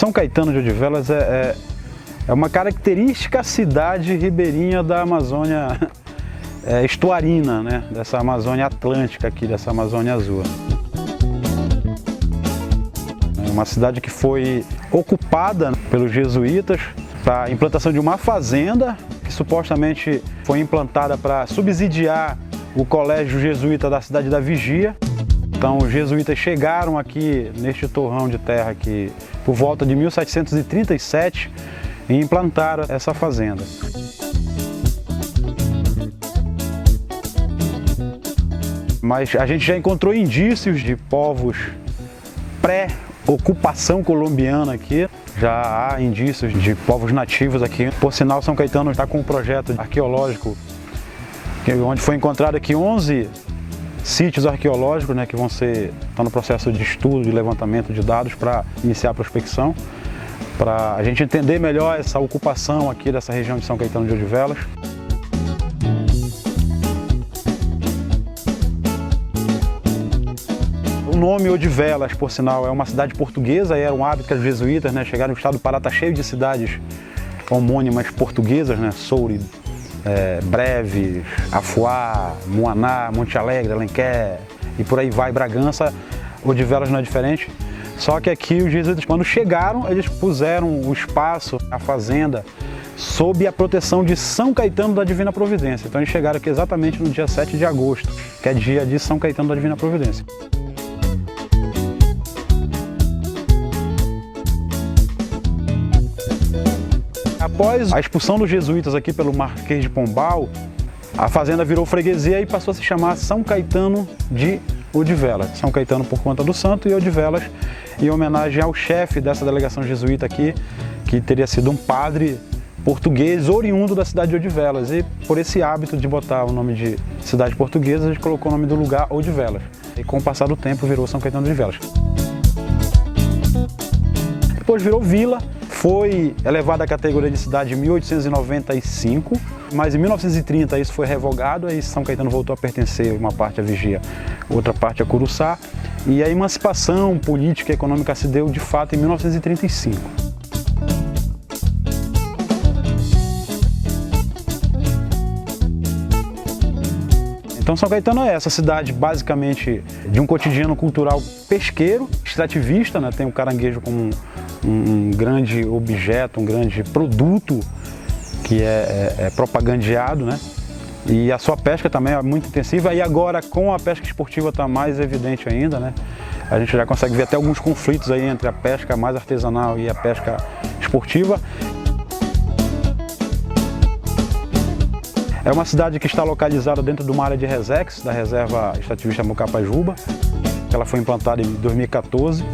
São Caetano de Odivelas é uma característica cidade ribeirinha da Amazônia estuarina, né? Dessa Amazônia Atlântica aqui, dessa Amazônia Azul. É uma cidade que foi ocupada pelos jesuítas para a implantação de uma fazenda que supostamente foi implantada para subsidiar o colégio jesuíta da cidade da Vigia. Então os jesuítas chegaram aqui neste torrão de terra aqui por volta de 1737 e implantaram essa fazenda. Mas a gente já encontrou indícios de povos pré-ocupação colombiana aqui. Já há indícios de povos nativos aqui. Por sinal, São Caetano está com um projeto arqueológico onde foi encontrado aqui 11 sítios arqueológicos, né, que estão no processo de estudo, de levantamento de dados para iniciar a prospecção, para a gente entender melhor essa ocupação aqui dessa região de São Caetano de Odivelas. O nome Odivelas, por sinal, é uma cidade portuguesa e era um hábito que os jesuítas, né, chegaram no estado do Pará, está cheio de cidades homônimas portuguesas, né, Soure, Breves, Afuá, Muaná, Monte Alegre, Alenquer e por aí vai, Bragança. Odivelas não é diferente. Só que aqui os jesuítas, quando chegaram, eles puseram o espaço, a fazenda, sob a proteção de São Caetano da Divina Providência. Então eles chegaram aqui exatamente no dia 7 de agosto, que é dia de São Caetano da Divina Providência. Após a expulsão dos jesuítas aqui pelo Marquês de Pombal, a fazenda virou freguesia e passou a se chamar São Caetano de Odivelas. São Caetano por conta do santo e Odivelas em homenagem ao chefe dessa delegação jesuíta aqui, que teria sido um padre português oriundo da cidade de Odivelas. E por esse hábito de botar o nome de cidade portuguesa, a gente colocou o nome do lugar Odivelas. E com o passar do tempo virou São Caetano de Odivelas. Depois virou vila. Foi elevada à categoria de cidade em 1895, mas em 1930 isso foi revogado, aí São Caetano voltou a pertencer uma parte à Vigia, outra parte a Curuçá, e a emancipação política e econômica se deu de fato em 1935. Então São Caetano é essa cidade basicamente de um cotidiano cultural pesqueiro, extrativista, né? Tem o caranguejo como um grande objeto, um grande produto que é propagandeado, né? E a sua pesca também é muito intensiva e agora com a pesca esportiva está mais evidente ainda, né? A gente já consegue ver até alguns conflitos aí entre a pesca mais artesanal e a pesca esportiva. É uma cidade que está localizada dentro de uma área de Resex, da Reserva Extrativista Mucapajuba. Ela foi implantada em 2014.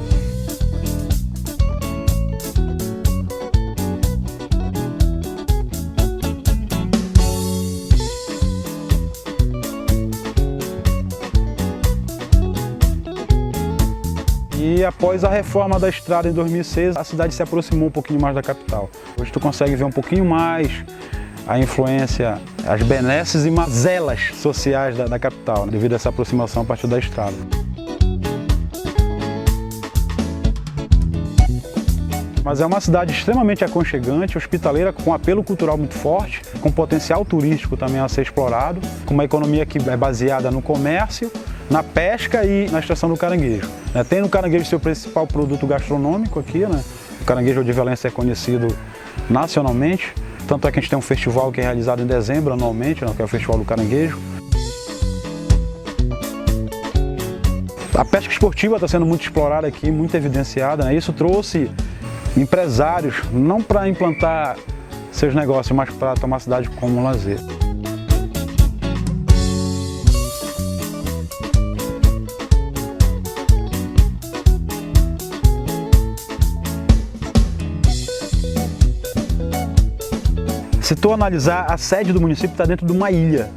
E após a reforma da estrada em 2006, a cidade se aproximou um pouquinho mais da capital. Hoje tu consegue ver um pouquinho mais a influência, as benesses e mazelas sociais da capital, né, devido a essa aproximação a partir da estrada. Mas é uma cidade extremamente aconchegante, hospitaleira, com apelo cultural muito forte, com potencial turístico também a ser explorado, com uma economia que é baseada no comércio, na pesca e na extração do caranguejo. Tem no caranguejo seu principal produto gastronômico aqui, né? O caranguejo odivelense é conhecido nacionalmente, tanto é que a gente tem um festival que é realizado em dezembro anualmente, né? Que é o Festival do Caranguejo. A pesca esportiva está sendo muito explorada aqui, muito evidenciada, né? Isso trouxe empresários, não para implantar seus negócios, mas para tomar a cidade como um lazer. Se tu analisar, a sede do município está dentro de uma ilha.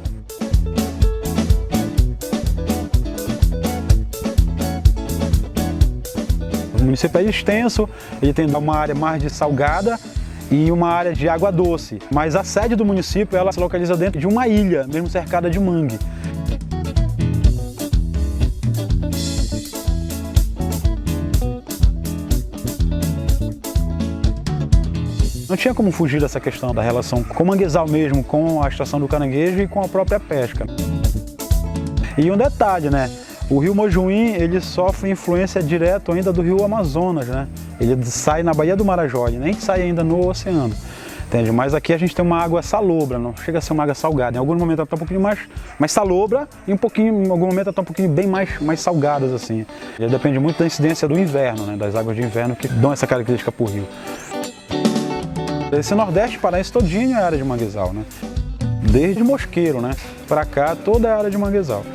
O município é extenso, ele tem uma área mais de salgada e uma área de água doce. Mas a sede do município ela se localiza dentro de uma ilha, mesmo cercada de mangue. Não tinha como fugir dessa questão da relação com o manguezal mesmo, com a extração do caranguejo e com a própria pesca. E um detalhe, né? O rio Mojuim, ele sofre influência direta ainda do rio Amazonas, né? Ele sai na Baía do Marajó, ele nem sai ainda no oceano. Entende? Mas aqui a gente tem uma água salobra, não chega a ser uma água salgada. Em alguns momentos ela está um pouquinho mais salobra e em algum momento ela está um pouquinho bem mais salgadas assim. Ele depende muito da incidência do inverno, né? Das águas de inverno que dão essa característica para o rio. Esse Nordeste paraense todinho é área de manguezal, né? Desde Mosqueiro, né? Para cá toda é área de manguezal.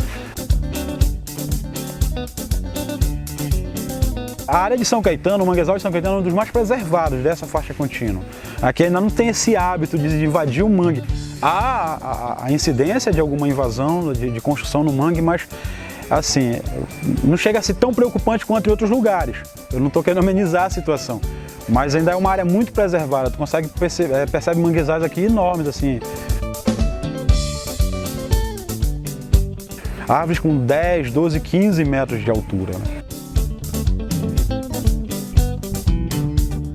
A área de São Caetano, o manguezal de São Caetano é um dos mais preservados dessa faixa contínua. Aqui ainda não tem esse hábito de invadir o mangue. Há a incidência de alguma invasão, de construção no mangue, mas assim, não chega a ser tão preocupante quanto em outros lugares. Eu não estou querendo amenizar a situação, mas ainda é uma área muito preservada. Tu consegue percebe manguezais aqui enormes, assim. Árvores com 10, 12, 15 metros de altura, né?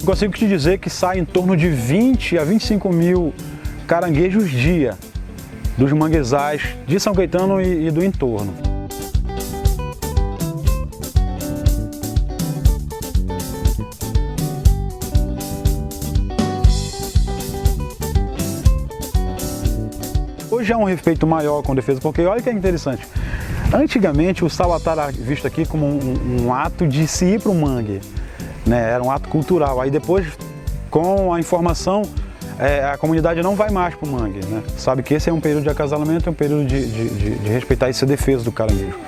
Consigo te dizer que sai em torno de 20 a 25 mil caranguejos dia dos manguezais de São Caetano e do entorno. Hoje há um respeito maior com a defesa, porque olha que é interessante. Antigamente o salvatá era visto aqui como um ato de se ir para o mangue. Né, era um ato cultural. Aí depois, com a informação, a comunidade não vai mais para o mangue. Né? Sabe que esse é um período de acasalamento, é um período de respeitar essa defesa do caranguejo.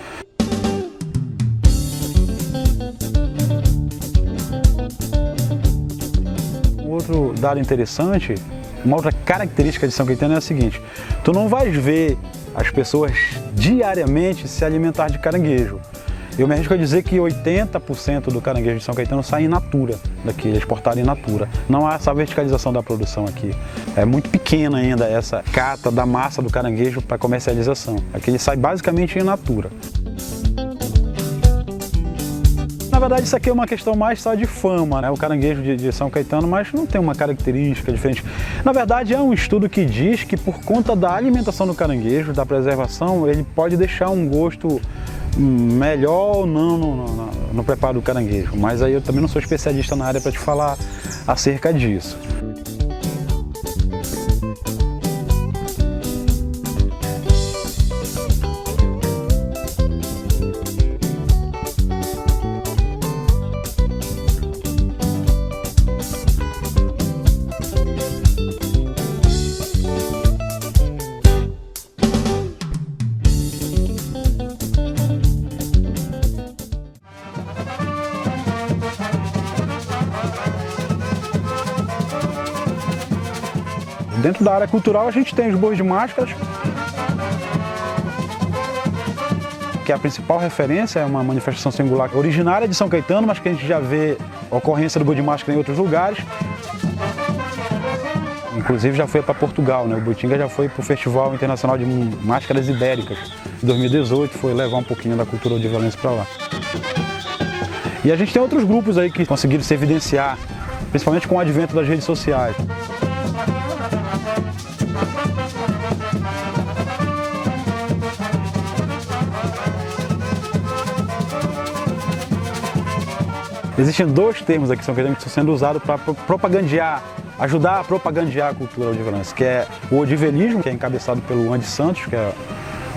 Um outro dado interessante, uma outra característica de São Caetano é a seguinte: tu não vais ver as pessoas diariamente se alimentar de caranguejo. Eu me arrisco a dizer que 80% do caranguejo de São Caetano sai in natura daqui, é exportado in natura. Não há essa verticalização da produção aqui. É muito pequena ainda essa cata da massa do caranguejo para comercialização. Aqui ele sai basicamente in natura. Na verdade, isso aqui é uma questão mais só de fama, né? O caranguejo de São Caetano, mas não tem uma característica diferente. Na verdade, é um estudo que diz que por conta da alimentação do caranguejo, da preservação, ele pode deixar um gosto melhor ou não no preparo do caranguejo, mas aí eu também não sou especialista na área para te falar acerca disso. Dentro da área cultural a gente tem os bois de máscaras, que é a principal referência, é uma manifestação singular originária de São Caetano, mas que a gente já vê a ocorrência do boi de máscara em outros lugares. Inclusive já foi para Portugal, né? O Boitinga já foi para o Festival Internacional de Máscaras Ibéricas. Em 2018 foi levar um pouquinho da cultura de violência para lá. E a gente tem outros grupos aí que conseguiram se evidenciar, principalmente com o advento das redes sociais. Existem dois termos aqui em São Caetano que estão sendo usados para propagandear, ajudar a propagandear a cultura odivelense, que é o odivelismo, que é encabeçado pelo Andy Santos, que é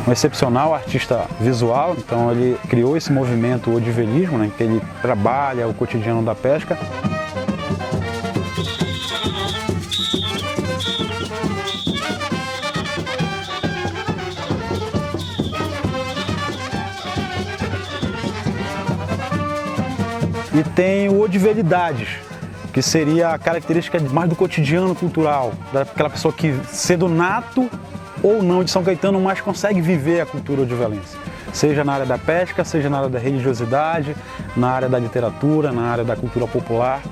um excepcional artista visual. Então ele criou esse movimento odivelismo, né, que ele trabalha o cotidiano da pesca. E tem o odivelidades, que seria a característica mais do cotidiano cultural, daquela pessoa que, sendo nato ou não de São Caetano, mas consegue viver a cultura odivelense. Seja na área da pesca, seja na área da religiosidade, na área da literatura, na área da cultura popular.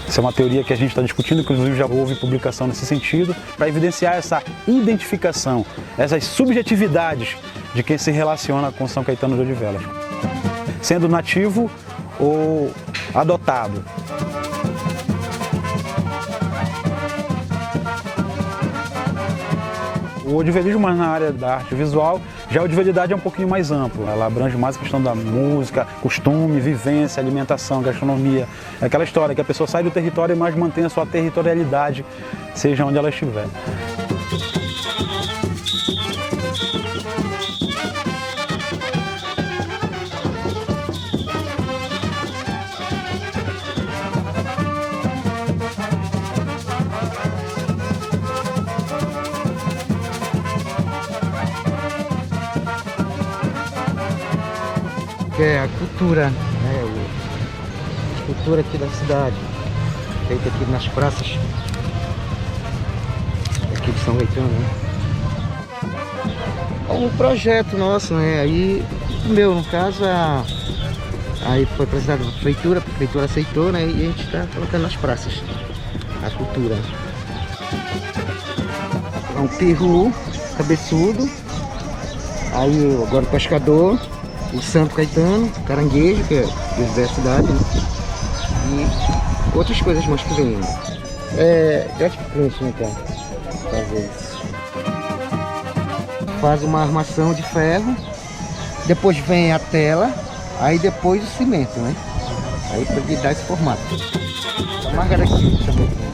Essa é uma teoria que a gente está discutindo, inclusive já houve publicação nesse sentido, para evidenciar essa identificação, essas subjetividades de quem se relaciona com São Caetano de Odivelas. sendo nativo ou adotado. O odivelismo, mas na área da arte visual, já a odivelidade é um pouquinho mais amplo. Ela abrange mais a questão da música, costume, vivência, alimentação, gastronomia. É aquela história que a pessoa sai do território, mas mantém a sua territorialidade, seja onde ela estiver. Que é a cultura, né? A cultura aqui da cidade, feita aqui nas praças aqui de São Caetano, né? É um projeto nosso, né? Aí, meu, no caso, aí foi apresentado para a prefeitura aceitou, né? E a gente está colocando nas praças a cultura. É um peru cabeçudo, aí agora o pescador, o Santo Caetano, caranguejo, que é da cidade, né? E outras coisas mais que vem. É gratificante, né, cara? Fazer isso. Faz uma armação de ferro, depois vem a tela, aí depois o cimento, né? Aí para ele dar esse formato. Uma garantia também.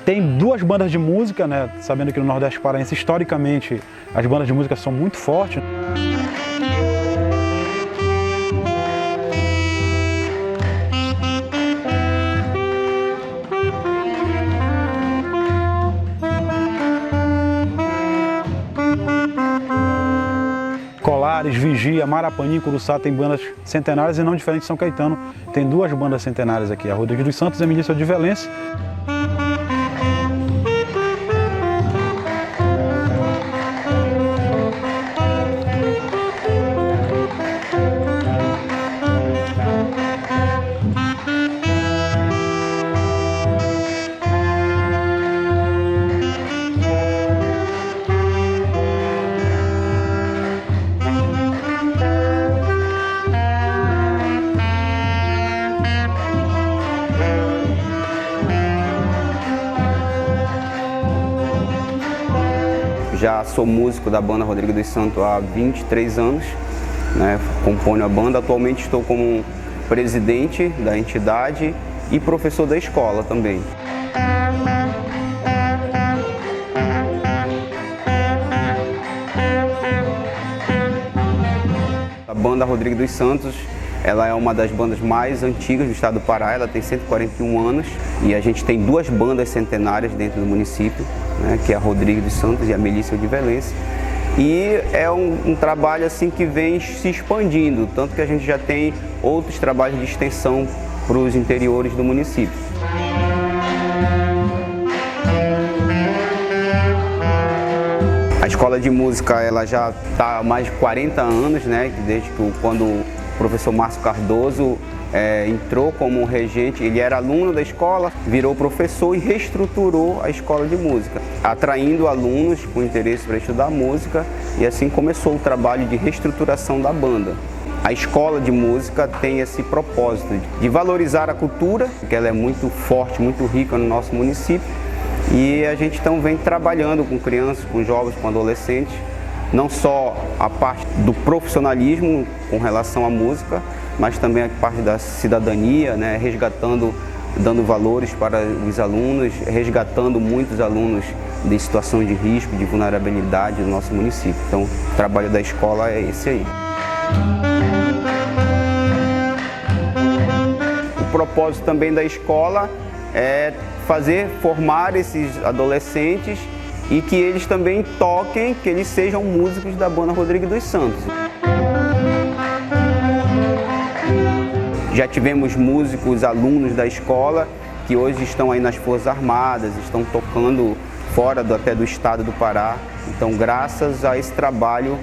Tem duas bandas de música, né? Sabendo que no Nordeste Paraense, historicamente, as bandas de música são muito fortes. Colares, Vigia, Marapanim, Curuçá tem bandas centenárias e não diferente de São Caetano. Tem duas bandas centenárias aqui, a Rodrigues dos Santos e a Milícia Odivelense. Já sou músico da banda Rodrigues dos Santos há 23 anos, né? Componho a banda. Atualmente estou como presidente da entidade e professor da escola também. A banda Rodrigues dos Santos, ela é uma das bandas mais antigas do estado do Pará, ela tem 141 anos e a gente tem duas bandas centenárias dentro do município, né, que é a Rodrigues dos Santos e a Milícia Odivelense. E é um trabalho assim que vem se expandindo, tanto que a gente já tem outros trabalhos de extensão para os interiores do município. A escola de música ela já está há mais de 40 anos, né? Desde que quando o professor Márcio Cardoso entrou como regente, ele era aluno da escola, virou professor e reestruturou a escola de música, atraindo alunos com interesse para estudar música, e assim começou o trabalho de reestruturação da banda. A escola de música tem esse propósito de valorizar a cultura, que ela é muito forte, muito rica no nosso município, e a gente então vem trabalhando com crianças, com jovens, com adolescentes, não só a parte do profissionalismo com relação à música, mas também a parte da cidadania, né, resgatando, dando valores para os alunos, resgatando muitos alunos de situação de risco, de vulnerabilidade do nosso município. Então, o trabalho da escola é esse aí. O propósito também da escola é formar esses adolescentes e que eles também toquem, que eles sejam músicos da banda Rodrigo dos Santos. Já tivemos músicos, alunos da escola, que hoje estão aí nas Forças Armadas, estão tocando fora até do estado do Pará. Então, graças a esse trabalho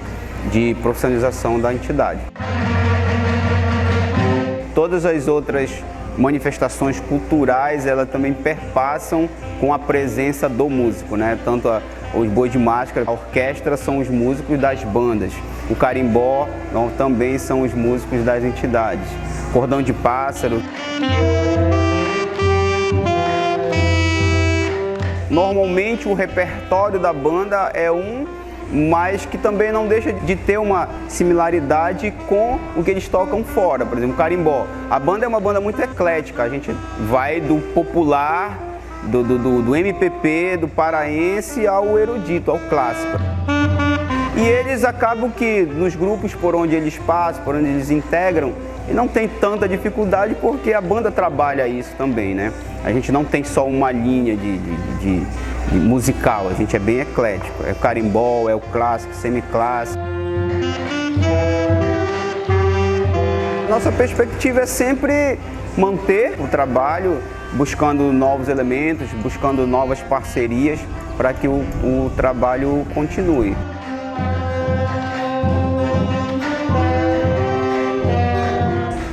de profissionalização da entidade. Todas as outras manifestações culturais, elas também perpassam com a presença do músico, né? Tanto os Boi de Máscara, a orquestra são os músicos das bandas, o carimbó também são os músicos das entidades, cordão de pássaro. Normalmente o repertório da banda é mas que também não deixa de ter uma similaridade com o que eles tocam fora. Por exemplo, o carimbó. A banda é uma banda muito eclética, a gente vai do popular, do MPB, do paraense ao erudito, ao clássico. E eles acabam que nos grupos por onde eles passam, por onde eles integram, e não tem tanta dificuldade porque a banda trabalha isso também, né? A gente não tem só uma linha de musical, a gente é bem eclético. É o carimbó, é o clássico, semiclássico. Nossa perspectiva é sempre manter o trabalho, buscando novos elementos, buscando novas parcerias para que o trabalho continue.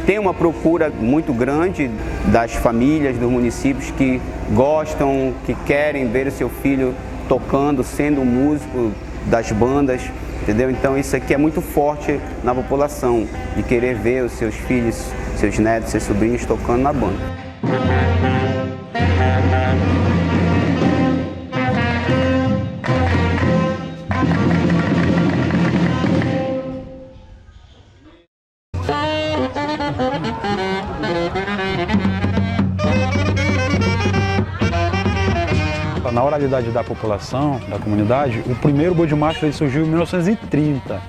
Tem uma procura muito grande das famílias, dos municípios que gostam, que querem ver o seu filho tocando, sendo um músico das bandas, entendeu? Então isso aqui é muito forte na população, de querer ver os seus filhos, seus netos, seus sobrinhos tocando na banda. Na oralidade da população, da comunidade, o primeiro boi de máscara surgiu em 1930.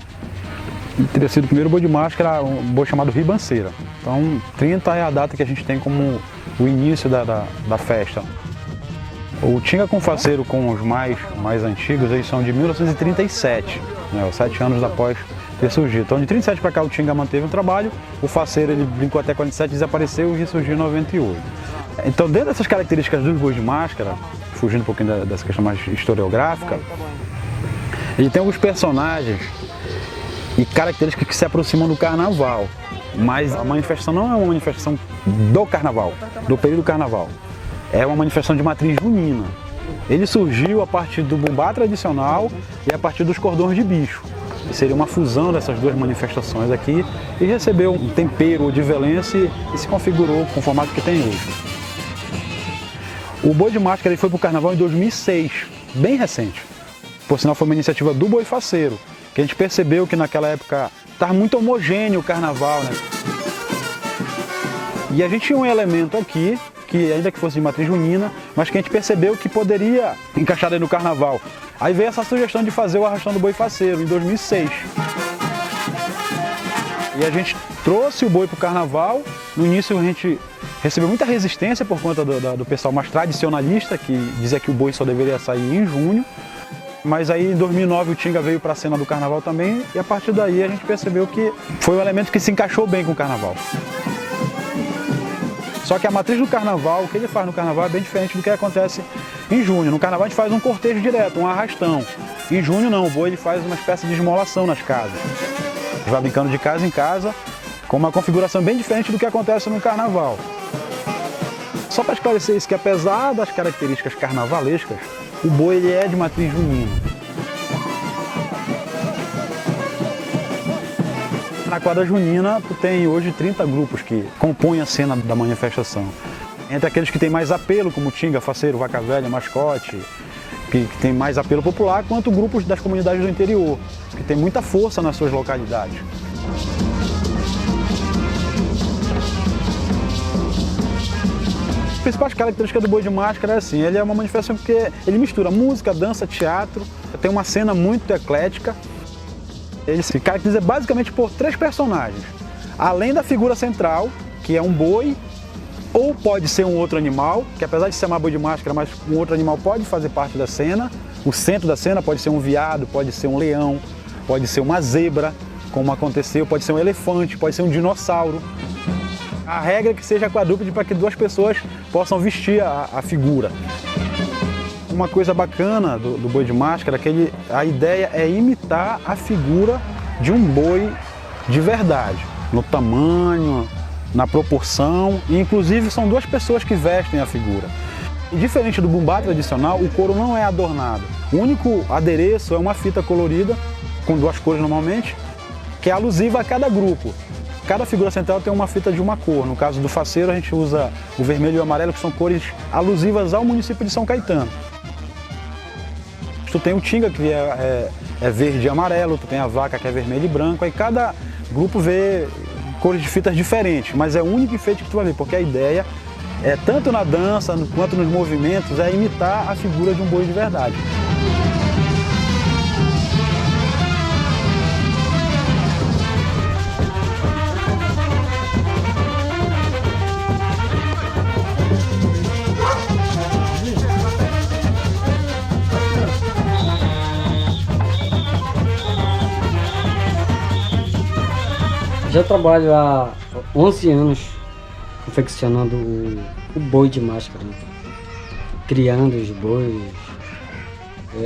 Teria sido o primeiro boi de máscara, um boi chamado ribanceira. Então, 30 é a data que a gente tem como o início da festa. O Tinga com Faceiro, com os mais antigos, eles são de 1937, né, 7 anos após ter surgido. Então, de 37 para cá, o Tinga manteve um trabalho, o Faceiro ele brincou até 47, desapareceu e ressurgiu em 98. Então, dentro dessas características dos bois de máscara, fugindo um pouquinho dessa questão mais historiográfica, ele tem alguns personagens e características que se aproximam do carnaval, mas a manifestação não é uma manifestação do carnaval, do período do carnaval, é uma manifestação de matriz junina. Ele surgiu a partir do bumbá tradicional e a partir dos cordões de bicho. Seria uma fusão dessas duas manifestações aqui e recebeu um tempero de violência e se configurou com o formato que tem hoje. O boi de máscara ele foi para o carnaval em 2006, bem recente. Por sinal, foi uma iniciativa do Boi Faceiro, que a gente percebeu que naquela época estava muito homogêneo o carnaval, né? E a gente tinha um elemento aqui, que ainda que fosse de matriz junina, mas que a gente percebeu que poderia encaixar aí no carnaval. Aí veio essa sugestão de fazer o Arrastão do Boi Faceiro, em 2006. E a gente trouxe o boi para o carnaval. No início a gente recebeu muita resistência por conta do pessoal mais tradicionalista, que dizia que o boi só deveria sair em junho. Mas aí em 2009 o Tinga veio para a cena do carnaval também, e a partir daí a gente percebeu que foi um elemento que se encaixou bem com o carnaval. Só que a matriz do carnaval, o que ele faz no carnaval é bem diferente do que acontece em junho. No carnaval a gente faz um cortejo direto, um arrastão. Em junho não, o boi ele faz uma espécie de esmolação nas casas. Vai brincando de casa em casa, com uma configuração bem diferente do que acontece no carnaval. Só para esclarecer isso, que apesar das características carnavalescas, o boi ele é de matriz junina. Na quadra junina, tu tem hoje 30 grupos que compõem a cena da manifestação. Entre aqueles que têm mais apelo, como Tinga, Faceiro, Vaca Velha, Mascote, que tem mais apelo popular, quanto grupos das comunidades do interior, que tem muita força nas suas localidades. A principal característica do boi de máscara é assim, ele é uma manifestação porque ele mistura música, dança, teatro, tem uma cena muito eclética. Ele se caracteriza basicamente por 3 personagens, além da figura central, que é um boi, ou pode ser um outro animal, que apesar de se chamar boi de máscara, mas um outro animal pode fazer parte da cena. O centro da cena pode ser um veado, pode ser um leão, pode ser uma zebra, como aconteceu, pode ser um elefante, pode ser um dinossauro. A regra é que seja quadrúpede para que 2 pessoas possam vestir a figura. Uma coisa bacana do boi de máscara é que a ideia é imitar a figura de um boi de verdade, no tamanho, na proporção, e inclusive são 2 pessoas que vestem a figura. E diferente do bumbá tradicional, o couro não é adornado. O único adereço é uma fita colorida, com 2 cores normalmente, que é alusiva a cada grupo. Cada figura central tem uma fita de uma cor. No caso do faceiro, a gente usa o vermelho e o amarelo, que são cores alusivas ao município de São Caetano. Tu tem o Tinga, que é verde e amarelo, tu tem a vaca, que é vermelho e branco, aí cada grupo vê cores de fitas diferentes, mas é o único enfeite que tu vai ver, porque a ideia é, tanto na dança quanto nos movimentos, é imitar a figura de um boi de verdade. Já trabalho há 11 anos confeccionando o boi de máscara, né? Criando os bois.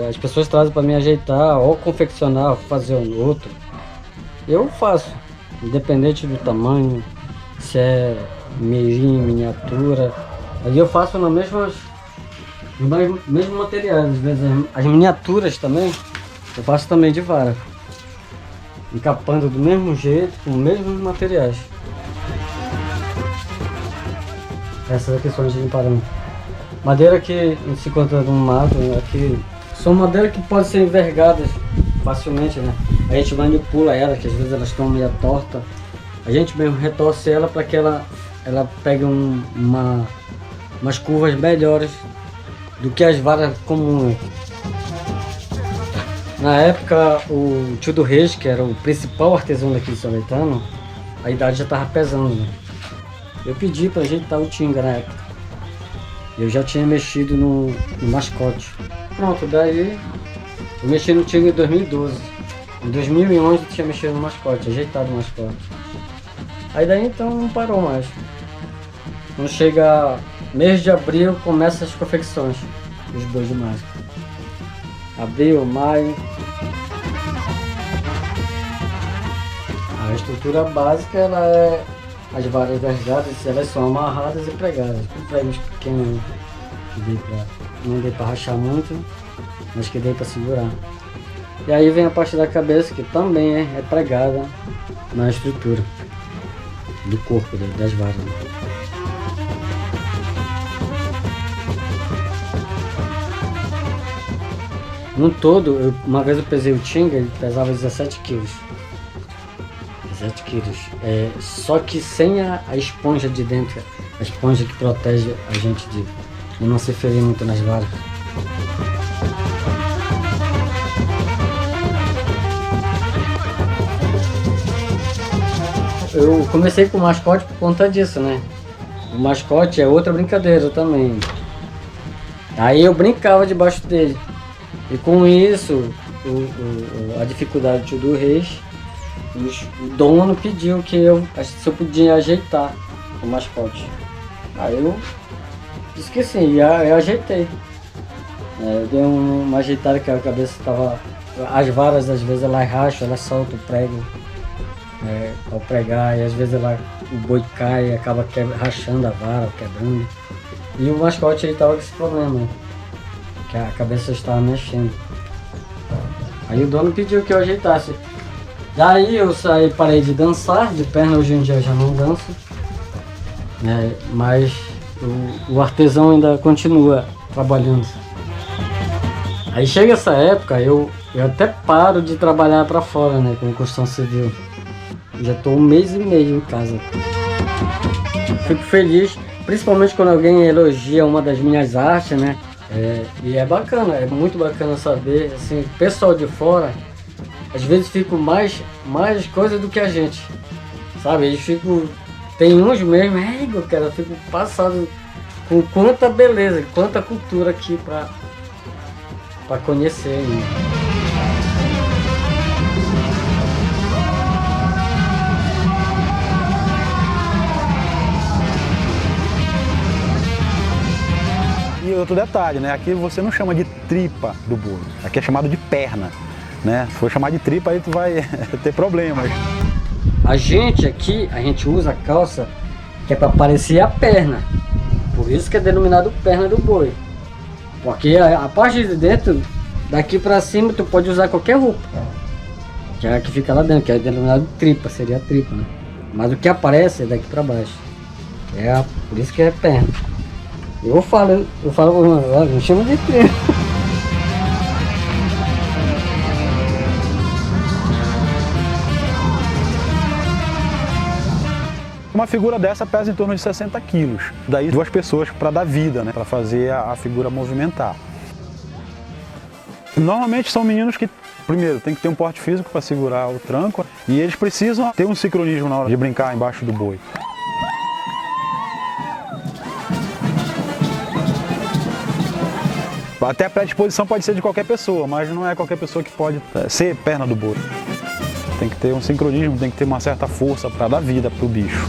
As pessoas trazem para me ajeitar, ou confeccionar, ou fazer um outro. Eu faço, independente do tamanho, se é mirim, miniatura. Aí eu faço nos mesmos materiais, às vezes as miniaturas também, eu faço também de vara. Encapando do mesmo jeito, com os mesmos materiais. Essas aqui são de parâmetro. Madeira que se encontra no mato, aqui são madeiras que podem ser envergadas facilmente, né? A gente manipula ela, que às vezes elas estão meio tortas. A gente mesmo retorce ela para que ela pegue umas curvas melhores do que as varas comuns. Na época, o tio do Reis, que era o principal artesão daqui de São Caetano, a idade já estava pesando, né? Eu pedi para ajeitar o Tinga na época. Eu já tinha mexido no mascote. Pronto, daí eu mexi no Tinga em 2012. Em 2011 eu tinha mexido no mascote, ajeitado o mascote. Aí daí então não parou mais. Quando chega mês de abril, começa as confecções dos bois de máscara. Abril, maio. A estrutura básica ela é as varas vergadas, elas são amarradas e pregadas, com pregos pequenos que não dei para rachar muito, mas que dei para segurar. E aí vem a parte da cabeça que também é pregada na estrutura do corpo das varas. No todo, uma vez eu pesei o Tinga, ele pesava 17 quilos. 17 quilos. Só que sem a esponja de dentro, a esponja que protege a gente de não se ferir muito nas varas. Eu comecei com o mascote por conta disso, né? O mascote é outra brincadeira também. Aí eu brincava debaixo dele. E com isso, a dificuldade do tio do Reis, o dono pediu se eu podia ajeitar o mascote. Aí eu disse que sim, e eu ajeitei. Eu dei uma ajeitada que a cabeça estava... As varas, às vezes, elas racham, elas soltam o prego ao pregar, e às vezes o boi cai e acaba rachando a vara, quebrando. E o mascote ele estava com esse problema, que a cabeça estava mexendo. Aí o dono pediu que eu ajeitasse. Daí eu parei de dançar, de perna hoje em dia eu já não danço. Mas o artesão ainda continua trabalhando. Aí chega essa época, eu até paro de trabalhar para fora, né, com construção civil. Já estou 1 mês e meio em casa. Fico feliz, principalmente quando alguém elogia uma das minhas artes, né? E é bacana, é muito bacana saber, assim, o pessoal de fora, às vezes fica mais coisa do que a gente, sabe? Eles ficam, tem uns mesmo, cara, eu fico passado com quanta beleza, quanta cultura aqui para conhecer ainda. E outro detalhe, né? Aqui você não chama de tripa do boi, aqui é chamado de perna, né? Se for chamar de tripa aí tu vai ter problemas. A gente aqui, a gente usa a calça que é para parecer a perna, por isso que é denominado perna do boi. Porque a parte de dentro, daqui para cima tu pode usar qualquer roupa, que é a que fica lá dentro, que é denominado tripa, seria a tripa, né? Mas o que aparece é daqui para baixo, por isso que é perna. Eu falo não chama de tripa. Uma figura dessa pesa em torno de 60 quilos. Daí 2 pessoas para dar vida, né? Para fazer a figura movimentar. Normalmente são meninos que, primeiro, tem que ter um porte físico para segurar o tranco e eles precisam ter um sincronismo na hora de brincar embaixo do boi. Até a predisposição pode ser de qualquer pessoa, mas não é qualquer pessoa que pode ser perna do boi. Tem que ter um sincronismo, tem que ter uma certa força para dar vida para o bicho.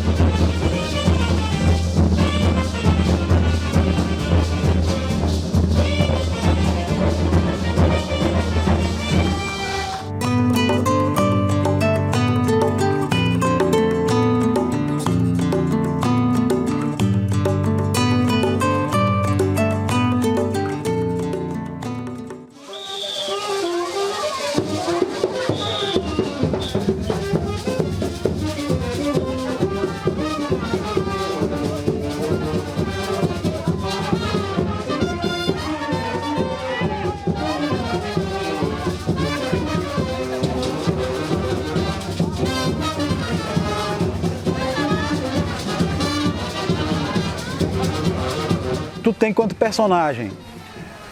Tu tem quanto personagem?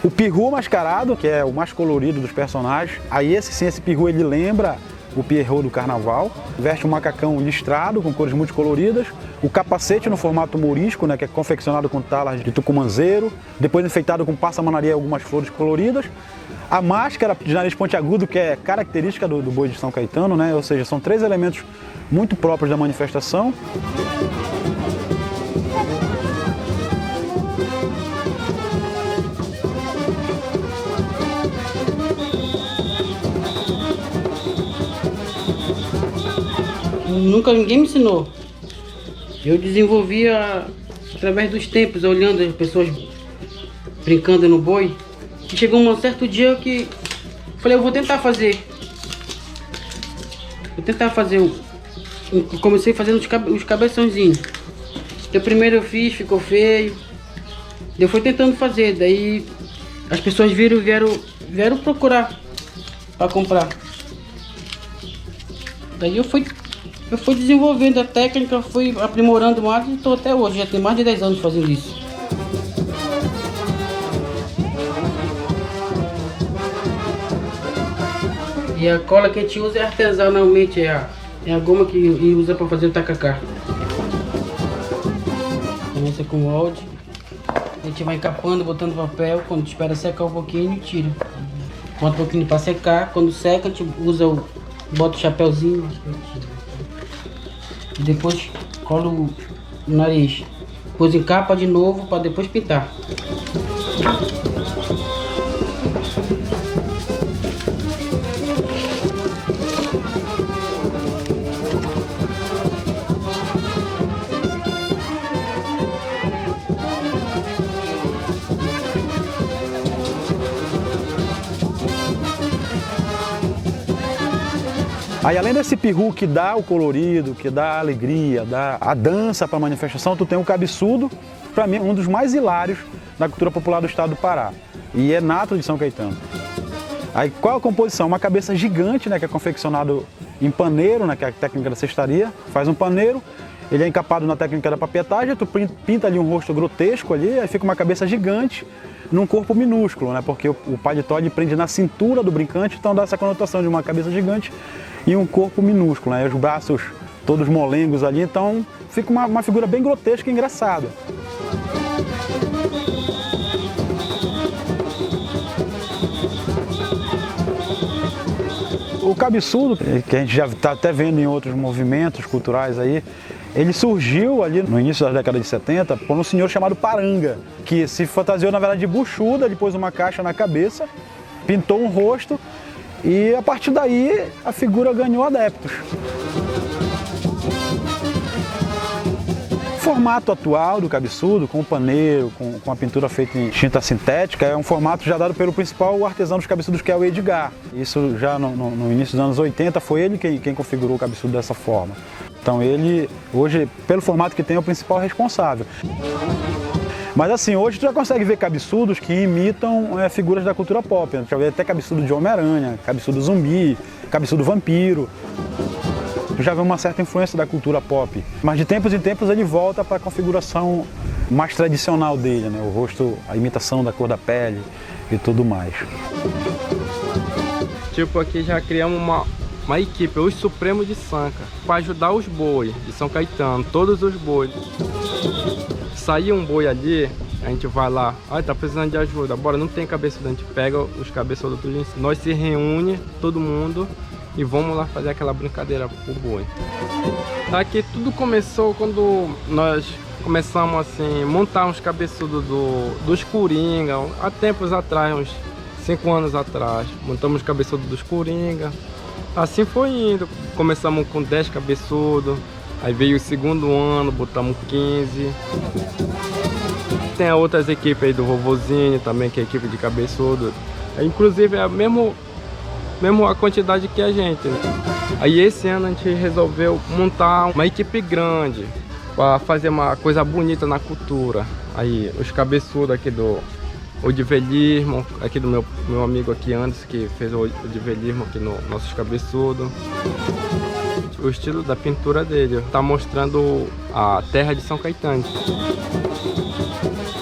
O peru mascarado, que é o mais colorido dos personagens. Aí esse peru ele lembra o Pierrot do carnaval. Veste um macacão listrado com cores multicoloridas. O capacete no formato morisco, né, que é confeccionado com talas de tucumanzeiro. Depois enfeitado com passa-manaria e algumas flores coloridas. A máscara de nariz pontiagudo, que é característica do boi de São Caetano, né? Ou seja, são 3 elementos muito próprios da manifestação. Nunca ninguém me ensinou. Eu desenvolvia através dos tempos, olhando as pessoas brincando no boi. E chegou um certo dia que falei, eu vou tentar fazer. Comecei fazendo os cabeçãozinhos. Então primeiro eu fiz, ficou feio. Eu fui tentando fazer, daí as pessoas vieram procurar para comprar. Daí eu fui desenvolvendo a técnica, fui aprimorando mais e estou até hoje, já tem mais de 10 anos fazendo isso. E a cola que a gente usa é artesanalmente, é a goma que usa para fazer o tacacá. Começa com molde, a gente vai encapando, botando papel, quando espera secar um pouquinho, tira. Bota um pouquinho para secar, quando seca a gente bota o chapéuzinho. E depois cola o nariz. Depois encapa de novo para depois pintar. Aí além desse peru que dá o colorido, que dá a alegria, dá a dança para a manifestação, tu tem o cabeçudo, para mim um dos mais hilários da cultura popular do estado do Pará. E é nato de São Caetano. Aí qual a composição? Uma cabeça gigante, né, que é confeccionado em paneiro, né, que é a técnica da cestaria, faz um paneiro, ele é encapado na técnica da papietagem, tu pinta ali um rosto grotesco ali, aí fica uma cabeça gigante num corpo minúsculo, né, porque o paletó ele prende na cintura do brincante, então dá essa conotação de uma cabeça gigante e um corpo minúsculo, né, os braços todos molengos ali, então fica uma figura bem grotesca e engraçada. O cabeçudo, que a gente já está até vendo em outros movimentos culturais aí, ele surgiu ali no início da década de 70 por um senhor chamado Paranga, que se fantasiou na verdade de buchuda, ele pôs uma caixa na cabeça, pintou um rosto e a partir daí a figura ganhou adeptos. O formato atual do cabeçudo, com o paneiro, com a pintura feita em tinta sintética, é um formato já dado pelo principal artesão dos cabeçudos, que é o Edgar. Isso já no início dos anos 80 foi ele quem configurou o cabeçudo dessa forma. Então ele, hoje, pelo formato que tem, é o principal responsável. Mas assim, hoje tu já consegue ver cabeçudos que imitam figuras da cultura pop. Tu já vê até cabeçudo de Homem-Aranha, cabeçudo zumbi, cabeçudo vampiro. Tu já vê uma certa influência da cultura pop. Mas de tempos em tempos ele volta para a configuração mais tradicional dele, né? O rosto, a imitação da cor da pele e tudo mais. Tipo, aqui já criamos uma equipe, os Supremos de Sanca, para ajudar os bois de São Caetano, todos os bois. Sair um boi ali, a gente vai lá, tá precisando de ajuda, bora, não tem cabeçudo, a gente pega os cabeçudos, nós se reúne, todo mundo, e vamos lá fazer aquela brincadeira pro boi. Aqui tudo começou quando nós começamos assim, montar uns cabeçudos dos Coringa, há tempos atrás, uns 5 anos atrás, montamos cabeçudos dos Coringa. Assim foi indo, começamos com 10 cabeçudos, aí veio o segundo ano, botamos 15. Tem outras equipes aí do Vovozinho também, que é a equipe de cabeçudo. Inclusive é a mesma quantidade que a gente, né? Aí esse ano a gente resolveu montar uma equipe grande para fazer uma coisa bonita na cultura. Aí os cabeçudos aqui do odivelismo, aqui do meu amigo aqui Anderson, que fez o odivelismo aqui no nossos cabeçudos. O estilo da pintura dele tá mostrando a terra de São Caetano.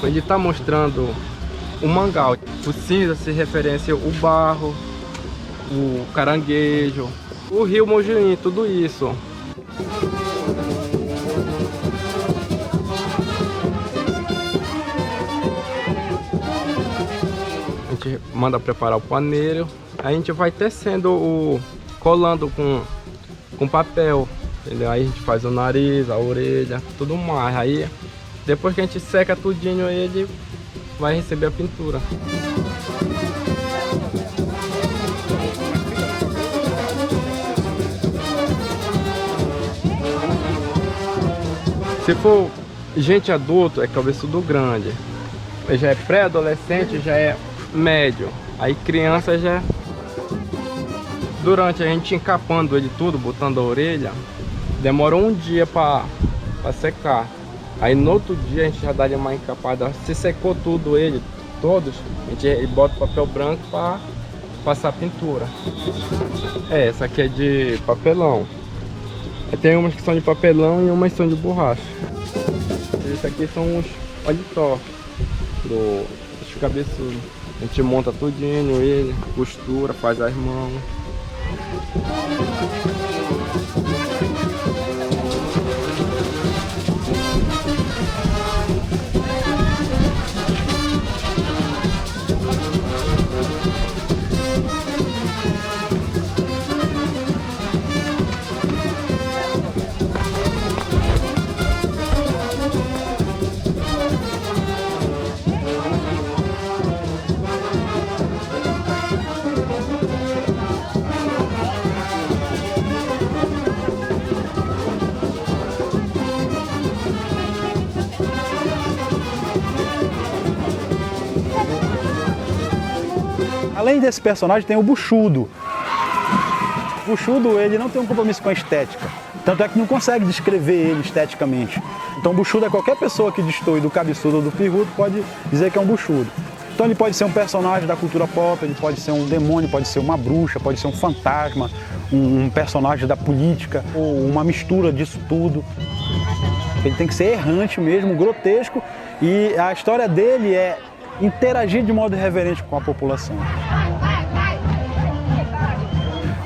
Ele tá mostrando o mangal. O cinza se referencia o barro, o caranguejo, o rio Mojuí, tudo isso. A gente manda preparar o paneiro, aí a gente vai tecendo colando com papel, entendeu? Aí a gente faz o nariz, a orelha, tudo mais. Aí depois que a gente seca tudinho, ele vai receber a pintura. Se for gente adulto, é cabeçudo grande. Já é pré-adolescente, já é médio. Aí criança já... Durante a gente encapando ele tudo, botando a orelha, demorou um dia para secar. Aí no outro dia a gente já dá uma encapada. Se secou tudo ele, todos, a gente bota papel branco para passar a pintura. Essa aqui é de papelão. Tem umas que são de papelão e umas são de borracha. Esses aqui são os paletó dos cabeçudos. A gente monta tudinho ele, costura, faz as mãos. Além desse personagem tem o buchudo. buchudo, ele não tem um compromisso com a estética. Tanto é que não consegue descrever ele esteticamente. Então buchudo é qualquer pessoa que destoe do cabeçudo ou do pirrudo pode dizer que é um buchudo. Então ele pode ser um personagem da cultura pop, ele pode ser um demônio, pode ser uma bruxa, pode ser um fantasma, um personagem da política, ou uma mistura disso tudo. Ele tem que ser errante mesmo, grotesco, e a história dele é interagir de modo irreverente com a população.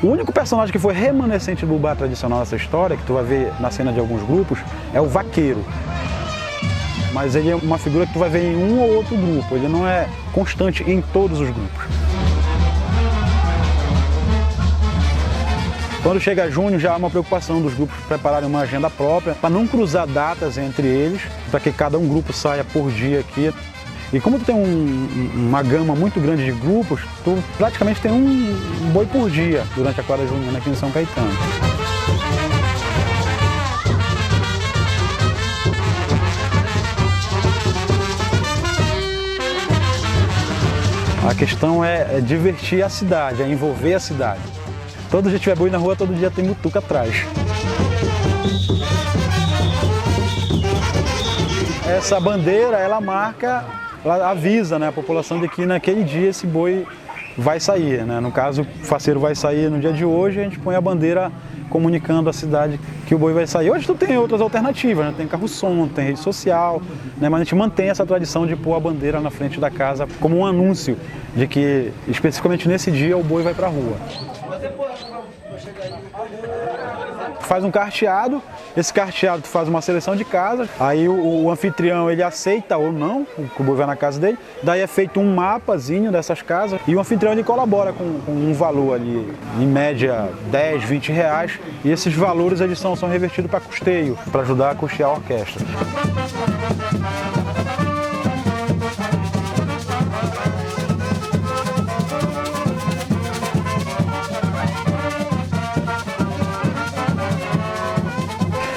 O único personagem que foi remanescente do Bubá tradicional nessa história, que tu vai ver na cena de alguns grupos, é o vaqueiro. Mas ele é uma figura que tu vai ver em um ou outro grupo, ele não é constante em todos os grupos. Quando chega junho já há uma preocupação dos grupos prepararem uma agenda própria, para não cruzar datas entre eles, para que cada um grupo saia por dia aqui. E como tu tem uma gama muito grande de grupos, tu praticamente tem um boi por dia durante a quadra junina aqui em São Caetano. A questão é divertir a cidade, é envolver a cidade. Todo dia que tiver boi na rua, todo dia tem mutuca atrás. Essa bandeira, ela marca, ela avisa, né, a população de que naquele dia esse boi vai sair, né? No caso, o faceiro vai sair no dia de hoje, a gente põe a bandeira comunicando à cidade que o boi vai sair. Hoje tu tem outras alternativas, né? Tem carro-som, tem rede social, né? Mas a gente mantém essa tradição de pôr a bandeira na frente da casa como um anúncio de que, especificamente nesse dia, o boi vai para a rua. Faz um carteado, esse carteado tu faz uma seleção de casas, aí o anfitrião ele aceita ou não, que o boi vai na casa dele, daí é feito um mapazinho dessas casas e o anfitrião ele colabora com um valor ali, em média 10, 20 reais, e esses valores eles são revertidos para custeio, para ajudar a custear a orquestra.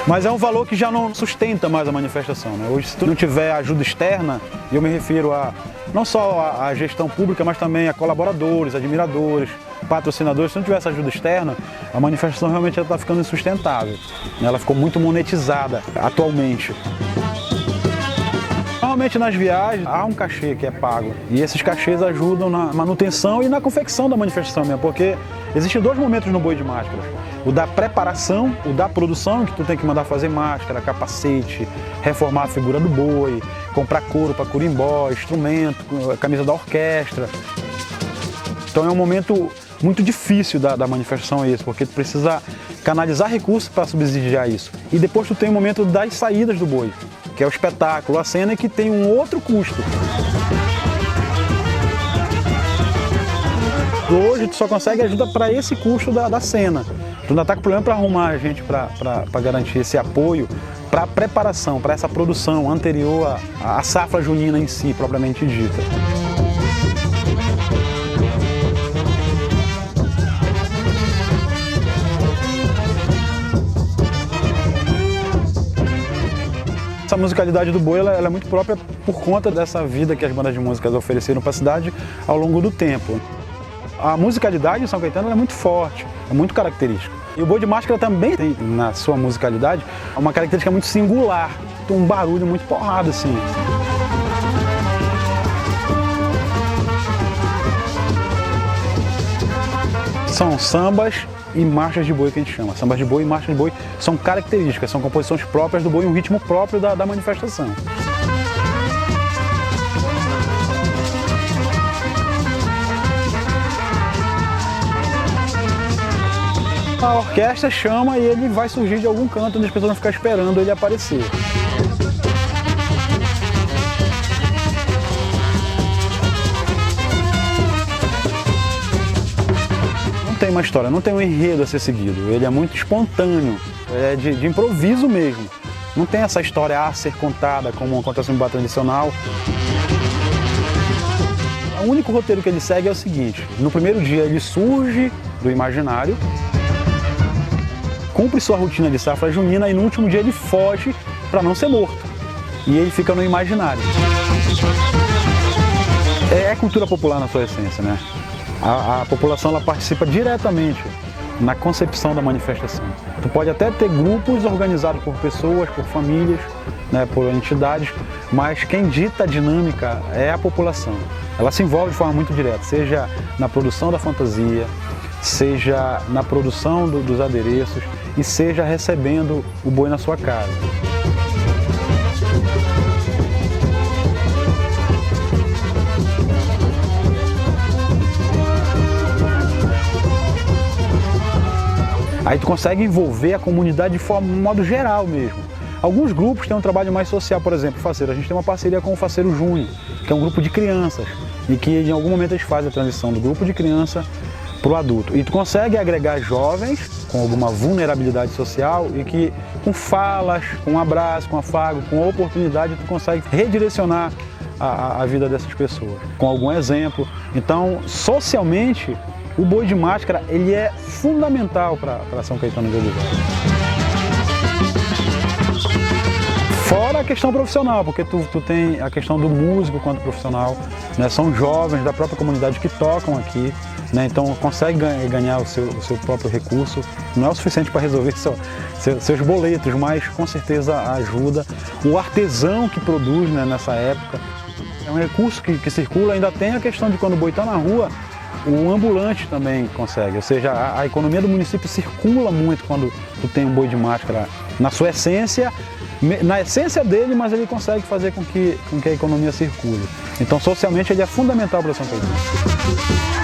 Mas é um valor que já não sustenta mais a manifestação, né? Hoje, se tu não tiver ajuda externa, e eu me refiro não só à gestão pública, mas também a colaboradores, admiradores, patrocinadores, se não tiver essa ajuda externa, a manifestação realmente está ficando insustentável. Ela ficou muito monetizada atualmente. Normalmente nas viagens há um cachê que é pago e esses cachês ajudam na manutenção e na confecção da manifestação mesmo, porque existem dois momentos no boi de máscaras. O da preparação, o da produção, que tu tem que mandar fazer máscara, capacete, reformar a figura do boi, comprar couro para curimbó, instrumento, camisa da orquestra. Então é um momento muito difícil da manifestação esse, porque tu precisa canalizar recursos para subsidiar isso. E depois tu tem o momento das saídas do boi, que é o espetáculo, a cena que tem um outro custo. Hoje tu só consegue ajuda para esse custo da cena. Tu ainda está com problema para arrumar a gente para garantir esse apoio para a preparação, para essa produção anterior à safra junina em si, propriamente dita. Essa musicalidade do boi ela é muito própria por conta dessa vida que as bandas de música ofereceram para a cidade ao longo do tempo. A musicalidade de São Caetano é muito forte, é muito característica. E o boi de máscara também tem, na sua musicalidade, uma característica muito singular, um barulho muito porrado assim. São sambas e marchas de boi que a gente chama. Sambas de boi e marchas de boi são características, são composições próprias do boi, um ritmo próprio da manifestação. A orquestra chama e ele vai surgir de algum canto onde as pessoas vão ficar esperando ele aparecer. Não tem uma história, não tem um enredo a ser seguido, ele é muito espontâneo, é de improviso mesmo. Não tem essa história a ser contada como acontece no bubá tradicional. O único roteiro que ele segue é o seguinte: no primeiro dia ele surge do imaginário, cumpre sua rotina de safra junina e no último dia ele foge para não ser morto. E ele fica no imaginário. É cultura popular na sua essência, né? A população ela participa diretamente na concepção da manifestação. Tu pode até ter grupos organizados por pessoas, por famílias, né, por entidades, mas quem dita a dinâmica é a população. Ela se envolve de forma muito direta, seja na produção da fantasia, seja na produção dos adereços e seja recebendo o boi na sua casa. Aí tu consegue envolver a comunidade de modo geral mesmo. Alguns grupos têm um trabalho mais social, por exemplo, o Faceiro. A gente tem uma parceria com o Faceiro Júnior, que é um grupo de crianças, e que em algum momento eles fazem a transição do grupo de criança para o adulto. E tu consegue agregar jovens com alguma vulnerabilidade social e que com falas, com um abraço, com afago, com oportunidade, tu consegue redirecionar a vida dessas pessoas, com algum exemplo. Então, socialmente, o boi de máscara ele é fundamental para São Caetano de Oliveira. Fora a questão profissional, porque tu tem a questão do músico quanto profissional, né? São jovens da própria comunidade que tocam aqui, né? Então consegue ganhar o seu próprio recurso. Não é o suficiente para resolver seus boletos, mas com certeza ajuda. O artesão que produz, né, nessa época é um recurso que circula. Ainda tem a questão de quando o boi está na rua, o ambulante também consegue, ou seja, a economia do município circula muito quando tu tem um boi de máscara na sua essência, na essência dele, mas ele consegue fazer com que a economia circule. Então, socialmente, ele é fundamental para São Caetano.